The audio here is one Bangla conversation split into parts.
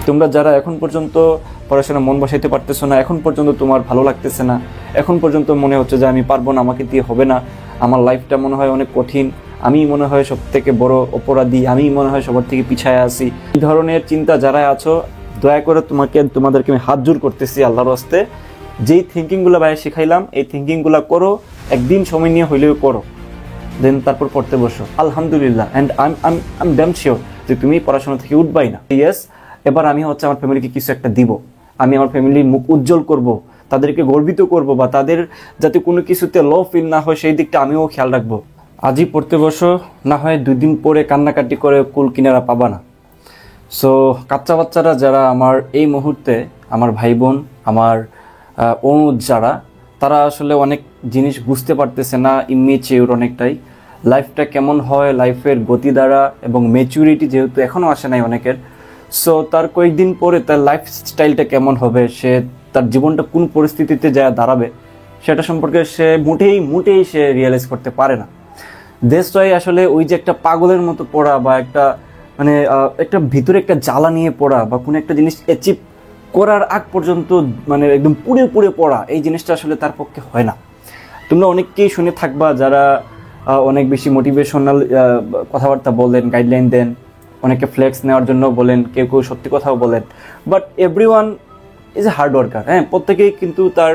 তোমরা যারা এখন পর্যন্ত পড়াশোনা মন বসাইতে পারতেছো না, এখন পর্যন্ত তোমার ভালো লাগতেছে না, এখন পর্যন্ত মনে হচ্ছে যে আমি পারবো না, আমাকে দিয়ে হবে না, আমার লাইফটা মনে হয় অনেক কঠিন, আমি মনে হয় সব থেকে বড় অপরাধী, আমি মনে হয় সবার থেকে পিছায় আছি, এই ধরনের চিন্তা যারা আছো, দয়া করে তোমাদেরকে আমি হাত জোর করতেছি আল্লাহর রাস্তে, যেই থিঙ্কিংগুলো ভাই শিখাইলাম এই থিঙ্কিংগুলো করো, একদিন সময় নিয়ে হইলেও করো, দেন তারপর পড়তে বসো। আলহামদুলিল্লাহ, and I am damn sure যে তুমি পড়াশোনা থেকে উঠবাই না। ইয়েস, এবার আমি হচ্ছে আমার ফ্যামিলিকে কিছু একটা দিব, আমি আমার ফ্যামিলির মুখ উজ্জ্বল করব, তাদেরকে গর্বিত করব, বা তাদের যাতে কোনো কিছুতে লো ফিল না হয় সেই দিকটা আমিও খেয়াল রাখবো। আজই পড়তে বসো, না হয় 2 দিন পরে কান্নাকাটি করে কুল কিনারা পাবা না। সো বাচ্চা বাচ্চারা যারা আমার এই মুহূর্তে, আমার ভাই বোন, আমার অনুজ যারা, তারা আসলে অনেক জিনিস বুঝতে পারতেছে না, ইমেচিউর অনেকটাই, লাইফটা কেমন হয়, লাইফের গতি দ্বারা এবং ম্যাচুরিটি যেহেতু এখনও আসে নাই অনেকের, সো তার কয়েকদিন পরে তার লাইফ স্টাইলটা কেমন হবে, সে তার জীবনটা কোন পরিস্থিতিতে যা দাঁড়াবে সেটা সম্পর্কে সে মোটেই সে রিয়েলাইজ করতে পারে না। দেশটাই আসলে ওই যে একটা পাগলের মতো পড়া, বা একটা মানে একটা ভিতরে একটা জ্বালা নিয়ে পড়া, বা কোনো একটা জিনিস অ্যাচিভ করার আগ পর্যন্ত মানে একদম পুড়ে পড়া, এই জিনিসটা আসলে তার পক্ষে হয় না। তোমরা অনেককেই শুনে থাকবা যারা অনেক বেশি মোটিভেশনাল কথাবার্তা বলেন, গাইডলাইন দেন, অনেকে ফ্লেক্স নেওয়ার জন্য বলেন, কেউ সত্যি কথাও বলেন, but everyone is a hard worker. হ্যাঁ, প্রত্যেকেই কিন্তু তার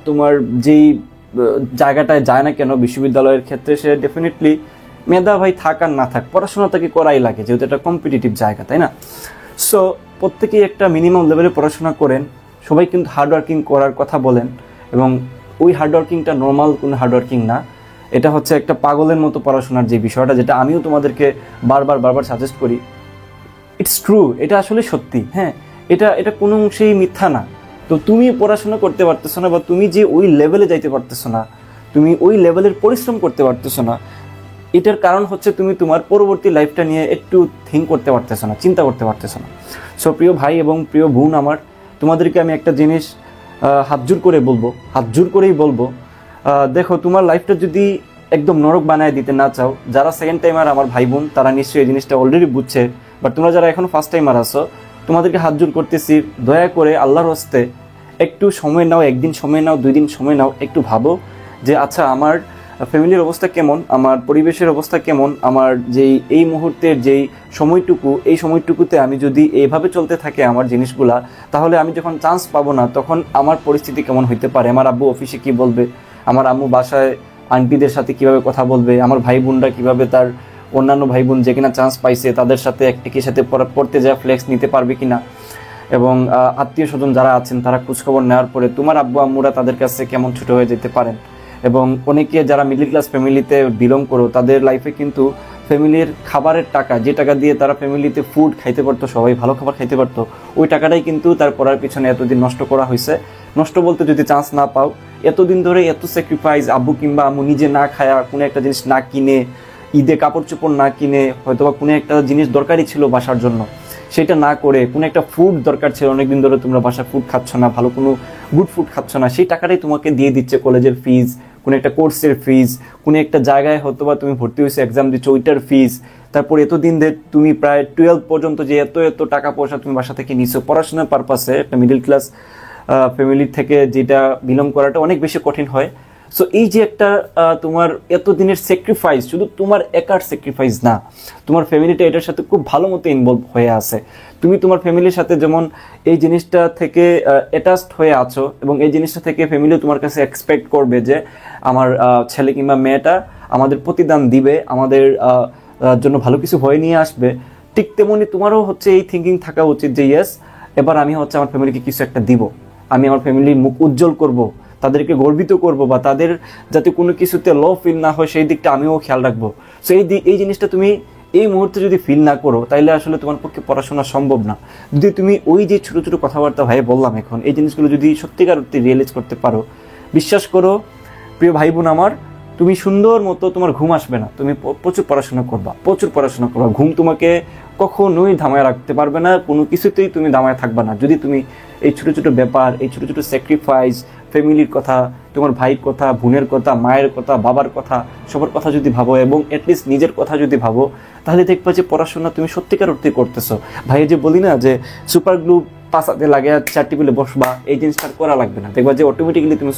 তোমার যেই জায়গাটায় যায় না কেন বিশ্ববিদ্যালয়ের ক্ষেত্রে, সে ডেফিনেটলি মেধাভাই থাক আর না থাক, পড়াশোনা তাকে করাই লাগে, যেহেতু এটা কম্পিটিটিভ জায়গা, তাই না? সো প্রত্যেকেই একটা মিনিমাম লেভেলে পড়াশোনা করেন, সবাই কিন্তু হার্ডওয়ার্কিং করার কথা বলেন, এবং ওই হার্ডওয়ার্কিংটা নর্মাল কোনো হার্ডওয়ার্কিং না, এটা হচ্ছে একটা পাগলের মতো পড়াশোনার যে বিষয়টা, যেটা আমিও তোমাদেরকে বারবার সাজেস্ট করি। ইটস ট্রু, এটা আসলে সত্যি। হ্যাঁ, এটা কোনো অংশেই মিথ্যা না। তো তুমি পড়াশোনা করতে পারতেছো না, বা তুমি যে ওই লেভেলে যাইতে পারতেছো না, তুমি ওই লেভেলের পরিশ্রম করতে পারতেছো না, এটার কারণ হচ্ছে তুমি তোমার পরবর্তী লাইফটা নিয়ে একটু থিঙ্ক করতে পারতেছো না, চিন্তা করতে পারতেছো না। সো প্রিয় ভাই এবং প্রিয় বোন আমার, তোমাদেরকে আমি একটা জিনিস হাত জোর করেই বলবো, দেখো, তোমার লাইফটা যদি একদম নরক বানায় দিতে না চাও, যারা সেকেন্ড টাইমার আমার ভাই বোন তারা নিশ্চয়ই এই জিনিসটা অলরেডি বুঝছে, বাট তোমরা যারা এখনো ফার্স্ট টাইমার আছো, তোমাদেরকে হাত জোর করতেছি, দয়া করে আল্লাহর হস্তে একটু সময় নাও, 1 দিন সময় নাও, 2 দিন সময় নাও, একটু ভাবো যে আচ্ছা আমার ফ্যামিলির অবস্থা কেমন, আমার পরিবেশের অবস্থা কেমন, আমার যেই এই মুহূর্তের যেই সময়টুকু, এই সময়টুকুতে আমি যদি এইভাবে চলতে থাকে আমার জিনিসগুলা, তাহলে আমি যখন চান্স পাবো না তখন আমার পরিস্থিতি কেমন হইতে পারে, আমার আব্বু অফিসে কি বলবে, আমার আম্মু বাসায় আন্টিদের সাথে কিভাবে কথা বলবে, আমার ভাই বোনরা কিভাবে তার অন্যান্য ভাই বোন যে কিনা চান্স পাইছে তাদের সাথে একই সাথে পড়তে যা ফ্লেক্স নিতে পারবে কিনা, এবং আত্মীয় স্বজন যারা আছেন তারা খোঁজখবর নেওয়ার পরে তোমার আব্বু আম্মুরা তাদের কাছে কেমন ছোট হয়ে যেতে পারেন। এবং অনেকে যারা মিডল ক্লাস ফ্যামিলিতে বিলং করো, তাদের লাইফে কিন্তু ফ্যামিলির খাবারের টাকা, যে টাকা দিয়ে তারা ফ্যামিলিতে ফুড খাইতে পারতো, সবাই ভালো খাবার খাইতে পারতো, ওই টাকাটাই কিন্তু তার পড়ার পিছনে এতদিন নষ্ট করা হয়েছে। নষ্ট বলতে, যদি চান্স না পাও, এতদিন ধরে এত স্যাক্রিফাইস, আব্বু কিংবা আম্মু নিজে না খায়া, কোনো একটা জিনিস না কিনে, ঈদে কাপড় চোপড় না কিনে, হয়তোবা কোনো একটা জিনিস দরকারই ছিল বাসার জন্য, সেটা না করে, কোনো একটা ফুড দরকার ছিল, অনেকদিন ধরে তোমরা বাসায় ফুড খাচ্ছ না, ভালো কোনো গুড ফুড খাচ্ছ না, সেই টাকাটাই তোমাকে দিয়ে দিচ্ছে কলেজের ফিজ, কোনো একটা কোর্সের ফিজ, কোনো একটা জায়গায় হয়তোবা তুমি ভর্তি হয়েছে, এক্সাম দিচ্ছ, ওইটার ফিজ, তারপর এতদিন ধরে তুমি প্রায় 12 পর্যন্ত যে এত টাকা পয়সা তুমি বাসা থেকে নিচ্ছ পড়াশোনার পারপাসে, একটা মিডল ক্লাস ফ্যামিলি থেকে যেটা বিলং করাটা অনেক বেশি কঠিন হয়। সো এই যে একটা তোমার এতদিনের স্যাক্রিফাইস, শুধু তোমার একার স্যাক্রিফাইস না, তোমার ফ্যামিলিটা এটার সাথে খুব ভালো মতো ইনভলভ হয়ে আছে। তুমি তোমার ফ্যামিলির সাথে যেমন এই জিনিসটা থেকে অ্যাটাচড হয়ে আছো, এবং এই জিনিসটা থেকে ফ্যামিলিও তোমার কাছে এক্সপেক্ট করবে যে আমার ছেলে কিংবা মেয়েটা আমাদের প্রতিদান দিবে, আমাদের জন্য ভালো কিছু হয়ে নিয়ে আসবে। ঠিক তেমনি তোমারও হচ্ছে এই থিঙ্কিং থাকা উচিত যে ইয়েস, এবার আমি হচ্ছে আমার ফ্যামিলিকে কিছু একটা দিব, আমি আমার ফ্যামিলির মুখ উজ্জ্বল করব, তাদেরকে গর্বিত করব, বা তাদের যাতে কোনো কিছুতে লো ফিল না হয় সেই দিকটা আমিও খেয়াল রাখবো। সো এই জিনিসটা তুমি এই মুহূর্তে যদি ফিল না করো, তাইলে আসলে তোমার পক্ষে পড়াশোনা সম্ভব না। যদি তুমি ওই যে ছোটো ছোটো কথাবার্তা ভাই বললাম এখন, এই জিনিসগুলো যদি সত্যিকার অর্থে রিয়েলাইজ করতে পারো, বিশ্বাস করো প্রিয় ভাই বোন আমার, তুমি সুন্দর মতো, তোমার ঘুম আসবে না, তুমি প্রচুর পড়াশোনা করবা, প্রচুর পড়াশোনা করবা। ঘুম তোমাকে কখনোই ধামায় রাখতে পারবে না, কোনো কিছুতেই তুমি ধামায় থাকবে না যদি তুমি এই ছোটো ছোটো ব্যাপার, এই ছোটো ছোটো স্যাক্রিফাইস, ফ্যামিলির কথা, তোমার ভাইয়ের কথা, বোনের কথা, মায়ের কথা, বাবার কথা, সবার কথা যদি ভাবো এবং অ্যাটলিস্ট নিজের কথা যদি ভাবো, তাহলে দেখবা যে পড়াশোনা তুমি সত্যিকার অর্থে করতেছো। ভাই যে বলি না যে সুপার গ্লু পাশাতে লাগে চার টেবিলে বসবা, এই জিনিসটা করা লাগবে না। দেখবা যে অটোমেটিক্যালি তুমি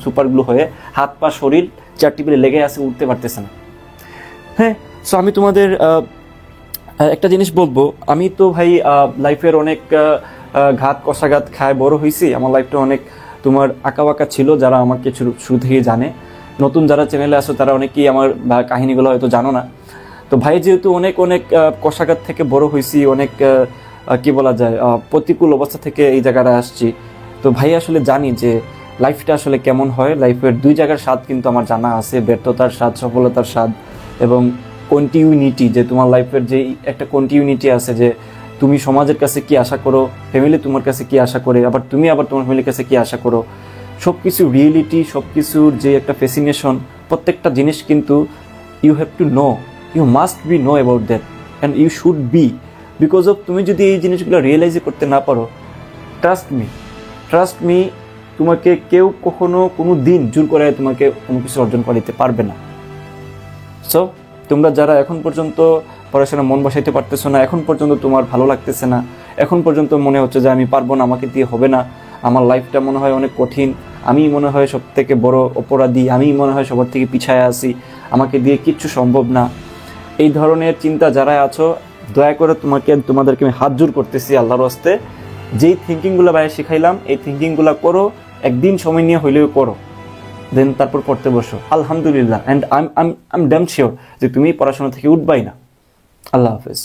সুপার গ্লু হয়ে হাত পা শরীর চার টেবিলে লেগে আসে, উঠতে পারতেছে না। হ্যাঁ, সো আমি তোমাদের একটা জিনিস বলবো, আমি তো ভাই লাইফের অনেক ঘাত কষাঘাত খায় বড় হয়েছি। আমার লাইফটা অনেক তোমার আঁকা বাঁকা ছিল, যারা আমাকে শুরু থেকেই জানে। নতুন যারা চ্যানেলে আসো তারা অনেকেই আমার কাহিনীগুলো হয়তো জানো না। তো ভাই যেহেতু অনেক অনেক কষাঘাত থেকে বড় হয়েছি, অনেক কি বলা যায় প্রতিকূল অবস্থা থেকে এই জায়গাটা আসছি, তো ভাই আসলে জানি যে লাইফটা আসলে কেমন হয়। লাইফের দুই জায়গার স্বাদ কিন্তু আমার জানা আছে, ব্যর্থতার স্বাদ, সফলতার স্বাদ এবং কন্টিনিউটি, যে তোমার লাইফের যে একটা কন্টিনিউটি আছে, যে তুমি সমাজের কাছে কি আশা করো, ফ্যামিলি তোমার কাছে কি আশা করে, আবার তুমি আবার তোমার ফ্যামিলির কাছে কি আশা করো, সব কিছু রিয়েলিটি, সব কিছুর যে একটা ফ্যাসিনেশন, প্রত্যেকটা জিনিস কিন্তু you have to know, you must be know about that and you should be, because of তুমি যদি এই জিনিসগুলো রিয়েলাইজ করতে না পারো, ট্রাস্ট মি, তোমাকে কেউ কখনো কোনো দিন জোর করে তোমাকে কোনো কিছু অর্জন করাইতে পারবে না। সো তোমরা যারা এখন পর্যন্ত পড়াশোনা মন বসাইতে পারতেছো না, এখন পর্যন্ত তোমার ভালো লাগতেছে না, এখন পর্যন্ত মনে হচ্ছে যে আমি পারবো না, আমাকে দিয়ে হবে না, আমার লাইফটা মনে হয় অনেক কঠিন, আমি মনে হয় সব থেকে বড় অপরাধী, আমি মনে হয় সবার থেকে পিছায় আছি, আমাকে দিয়ে কিচ্ছু সম্ভব না, এই ধরনের চিন্তা যারা আছো, দয়া করে তোমাদেরকে আমি হাত জোর করতেছি আল্লাহর হস্তে, যেই থিঙ্কিংগুলো বাইরে শিখাইলাম এই থিঙ্কিংগুলো করো, একদিন সময় নিয়ে হইলেও করো, দেন তারপর পড়তে বসো। আলহামদুলিল্লাহ, and I am damn sure যে তুমি পড়াশোনা থেকে উঠবাই না। আল্লাহ হাফেজ।